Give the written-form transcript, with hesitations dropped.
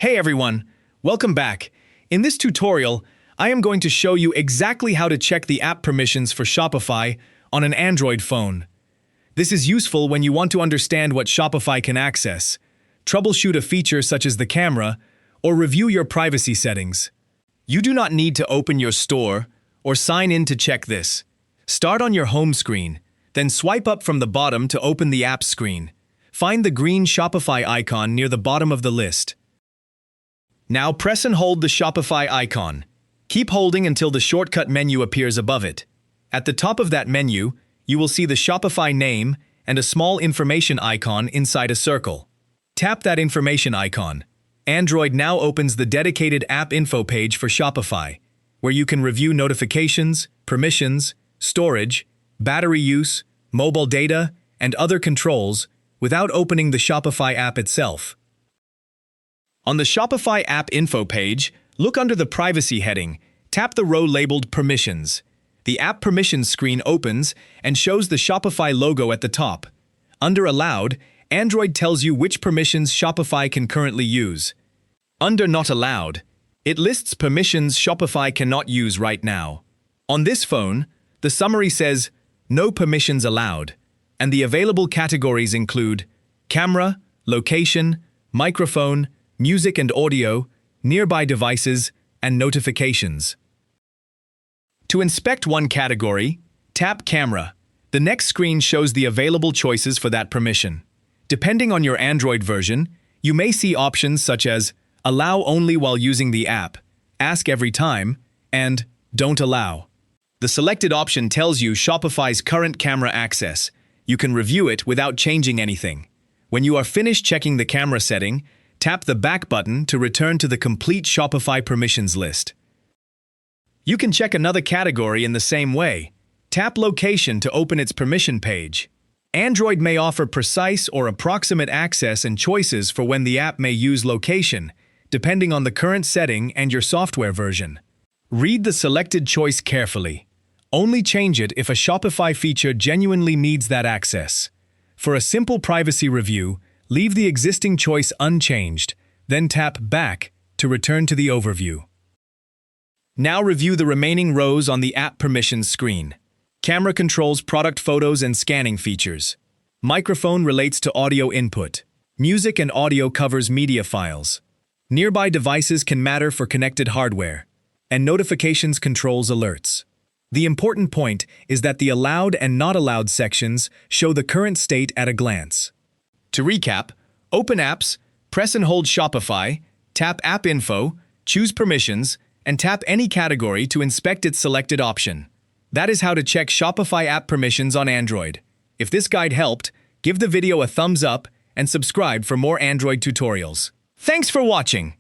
Hey everyone, welcome back. In this tutorial, I am going to show you exactly how to check the app permissions for Shopify on an Android phone. This is useful when you want to understand what Shopify can access, troubleshoot a feature such as the camera, or review your privacy settings. You do not need to open your store or sign in to check this. Start on your home screen, then swipe up from the bottom to open the app screen. Find the green Shopify icon near the bottom of the list. Now press and hold the Shopify icon. Keep holding until the shortcut menu appears above it. At the top of that menu, you will see the Shopify name and a small information icon inside a circle. Tap that information icon. Android now opens the dedicated app info page for Shopify, where you can review notifications, permissions, storage, battery use, mobile data, and other controls without opening the Shopify app itself. On the Shopify app info page, look under the Privacy heading, tap the row labeled Permissions. The app permissions screen opens and shows the Shopify logo at the top. Under Allowed, Android tells you which permissions Shopify can currently use. Under Not Allowed, it lists permissions Shopify cannot use right now. On this phone, the summary says, No permissions allowed, and the available categories include camera, location, microphone, music and audio, nearby devices, and notifications. To inspect one category, tap Camera. The next screen shows the available choices for that permission. Depending on your Android version, you may see options such as Allow only while using the app, Ask every time, and Don't allow. The selected option tells you Shopify's current camera access. You can review it without changing anything. When you are finished checking the camera setting, tap the back button to return to the complete Shopify permissions list. You can check another category in the same way. Tap Location to open its permission page. Android may offer precise or approximate access and choices for when the app may use location, depending on the current setting and your software version. Read the selected choice carefully. Only change it if a Shopify feature genuinely needs that access. For a simple privacy review, leave the existing choice unchanged, then tap Back to return to the overview. Now review the remaining rows on the app permissions screen. Camera controls product photos and scanning features. Microphone relates to audio input. Music and audio covers media files. Nearby devices can matter for connected hardware. And notifications controls alerts. The important point is that the allowed and not allowed sections show the current state at a glance. To recap, open Apps, press and hold Shopify, tap App Info, choose Permissions, and tap any category to inspect its selected option. That is how to check Shopify app permissions on Android. If this guide helped, give the video a thumbs up and subscribe for more Android tutorials. Thanks for watching!